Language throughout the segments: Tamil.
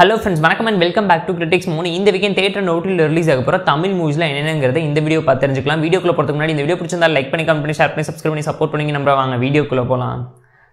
Hello friends, welcome and welcome back to Critics Moon. இந்த வீக்கெண்ட் தியேட்டர் நோட்டில் ரிலீஸ் ஆக போற தமிழ் மூவிஸ்ல என்னென்னங்கறத இந்த வீடியோ பார்த்து தெரிஞ்சுக்கலாம். வீடியோக்குள்ள போறதுக்கு முன்னாடி இந்த வீடியோ பிடிச்சிருந்தா லைக் பண்ணி கமெண்ட் பண்ணி ஷேர் பண்ணி சப்ஸ்கிரைப் பண்ணி சப்போர்ட் பண்ணுங்க. நம்ம வாங்க வீடியோக்குள்ள போலாம்.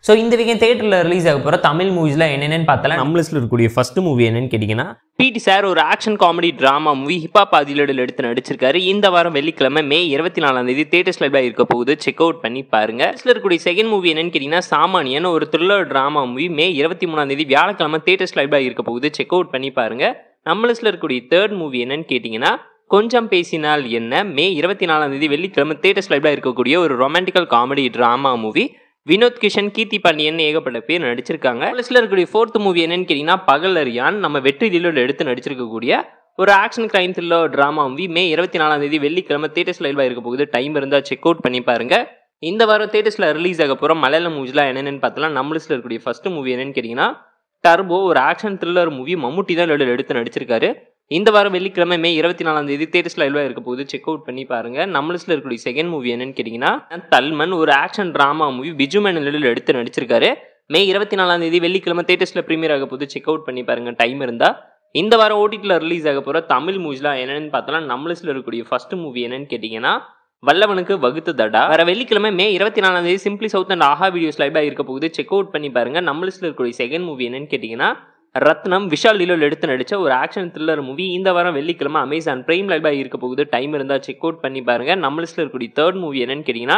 சோ இந்த வீக்கெண்ட் தியேட்டர்ல ரிலீஸ் ஆக போற தமிழ் மூவிஸ்ல என்னென்னன்னு பார்த்தலாம். நம்ம லிஸ்ட்ல இருக்கக்கூடிய ஃபர்ஸ்ட் மூவி என்னன்னு கேட்டிங்கன்னா பிடி சார் ஒரு action comedy drama movie hip hop அதிலோட எடுத்து நடிச்சிருக்காரு. இந்த வாரம் வெள்ளிக்கிழமை மே 24 தியேட்டர்ஸ் லைவ்ல இருக்க போகுது. செக் அவுட் பண்ணி பாருங்க. இதுல இருக்கக்கூடிய செகண்ட் மூவி என்னன்னு கேட்டீங்கன்னா சாமானியன் ஒரு த்ரில்லர் டிராமா மூவி மே 23 வியாழக்கிழமை தியேட்டர்ஸ் லைவ்ல இருக்க போகுது. செக் அவுட் பண்ணி பாருங்க. நம்ம லிஸ்ட்ல இருக்கக்கூடிய தேர்ட் மூவி என்னன்னு கேட்டீங்கன்னா கொஞ்சம் பேசினால் என்ன மே 24 வெள்ளிக்கிழமை தியேட்டர்ஸ் லைவ்ல இருக்கக்கூடிய ஒரு romantical comedy drama movie. Vinoth Kishan Keerthi Pandian ஏகப்பட்ட பேர் நடிச்சிருக்காங்க. லிஸ்ட்ல இருக்கக்கூடிய ஃபோர்த் மூவி என்னன்னு கேட்டீங்கன்னா பகலறியான் நம்ம வெற்றி திலோட எடுத்து நடிச்சிருக்கக்கூடிய ஒரு action crime thriller drama movie May 24 வெள்ளிக்கிழமை தியேட்டர்ஸ் லைவ்ல இருக்க போகுது. டைம் இருந்தா செக் அவுட் பண்ணி பாருங்க. இந்த வாரம் தியேட்டர்ஸ்ல ரிலீஸ் ஆக போற மலையாள மூவிஸ்லாம் என்னென்னு பார்த்தலாம். நம்ம லிஸ்ட்ல இருக்கக்கூடிய ஃபர்ஸ்ட் மூவி என்னன்னு கேட்டீங்கன்னா டர்போ ஒரு ஆக்ஷன் த்ரில்லர் மூவி மம்முட்டி தான் எடுத்து நடிச்சிருக்காரு. இந்த வாரம் வெள்ளிக்கிழமை மே 24 தியேட்டர்ஸ் லைவ்ல இருக்க போகுது. செக் அவுட் பண்ணி பாருங்க. நம்ம லிஸ்ட்ல இருக்கக்கூடிய செகண்ட் மூவி என்னன்னு கேட்டீங்கன்னா தல்மன் ஒரு action drama movie Biju Menon எடுத்து நடிச்சிருக்காரு. மே 24 வெள்ளிக்கிழமை தியேட்டர்ஸ்ல பிரீமியர் ஆக போகுது. செக் அவுட் பண்ணி பாருங்க டைம் இருந்தா. இந்த வாரம் ஓடிடில ரிலீஸ் ஆக போற தமிழ் மூவிஸ்லாம் என்னன்னு பார்த்தலாம். நம்ம லிஸ்ட்ல இருக்கக்கூடிய ஃபர்ஸ்ட் மூவி என்னன்னு கேட்டீங்கன்னா வல்லவனுக்கு வகுத்து தடா வர வெள்ளிக்கிழமை மே 24 Simply South and Aha videos லைவ்ல இருக்க போகுது. செக் அவுட் பண்ணி பாருங்க. நம்ம லிஸ்ட்ல இருக்கக்கூடிய செகண்ட் மூவி என்னன்னு கேட்டீங்கன்னா ரத்னம் விஷால் லீலோல எடுத்து நடிச்ச ஒரு ஆக்ஷன் த்ரில்லர் மூவி. இந்த வாரம் வெள்ளிக்கிழமை அமேசான் பிரைம் லைவ்ல இருக்க போகுது. டைம் இருந்தா செக் அவுட் பண்ணி பாருங்க. நம்ம லிஸ்ட்ல இருக்கக்கூடிய தேர்ட் மூவி என்னன்னு கேட்டீங்கன்னா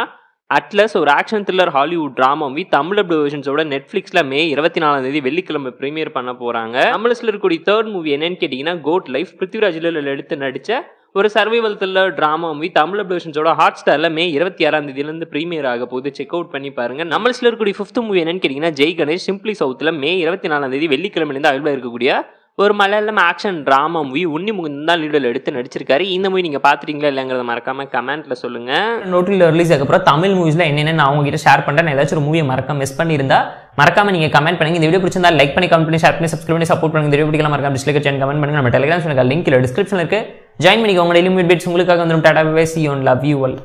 அட்லஸ் ஒரு action thriller Hollywood drama movie Tamil dub வெர்ஷன்ஸோட நெட்ஃபிளிக்ஸ்ல மே 24 வெள்ளிக்கிழமை பிரீமியர் பண்ண போறாங்க. நம்ம லிஸ்ட்ல இருக்கக்கூடிய தேர்ட் மூவி என்னன்னு கேட்டீங்கன்னா கோட் லைஃப் பிருத்திவிராஜ் எடுத்து நடிச்ச ஒரு survival thriller drama movie Tamil வெர்ஷன்ஸோட ஹாட் ஸ்டார்ல மே 26 பிரீமியர் ஆக போகுது. செக் அவுட் பண்ணி பாருங்க. நம்ம லிஸ்ட்ல இருக்கக்கூடிய ஃபிஃப்த் மூவி என்னன்னு கேட்டீங்கன்னா ஜெய் கணேஷ் சிம்பிளி சவுத்ல மே 24 வெள்ளிக்கிழமையிலிருந்து அவைலபிளா இருக்கக்கூடிய ஒரு மலையாளம் ஆக்ஷன் டிராமா மூவி உன்னி முகுந்தன் தான் லீடர்ல எடுத்து நடிச்சிருக்காரு. இந்த மூவி நீங்க பாத்துறீங்களா இல்லங்கிறத மறக்காம கமெண்ட்ல சொல்லுங்க. நோட்டில் ரிலீஸ் ஆக போற தமிழ் மூவிஸ்ல என்னென்ன நான் உங்ககிட்ட ஷேர் பண்றேன். ஏதாச்சும் ஒரு மூவியை மிஸ் பண்ணியிருந்தா மறக்காம நீங்க கமெண்ட் பண்ணுங்க. இந்த வீடியோ பிடிச்சிருந்தா லைக் பண்ணி கமெண்ட் பண்ணி ஷேர் பண்ணி சப்ஸ்கிரைப் பண்ணி சப்போர்ட் பண்ணுங்க. இந்த வீடியோ பிடிக்கலாம் மறக்காம டிஸ்லைக் சேனல் கமெண்ட் பண்ணுங்க. நம்ம டெலிகிராம் சேனல் லிங்க் டிஸ்கிரிப்ஷன்ல இருக்கு. ஜாயின் பண்ணிக்கோங்க. டெய்லி மீட் பேட்ஸ் உங்களுக்காக வந்துடும். டாடா bye bye. See you and love you all.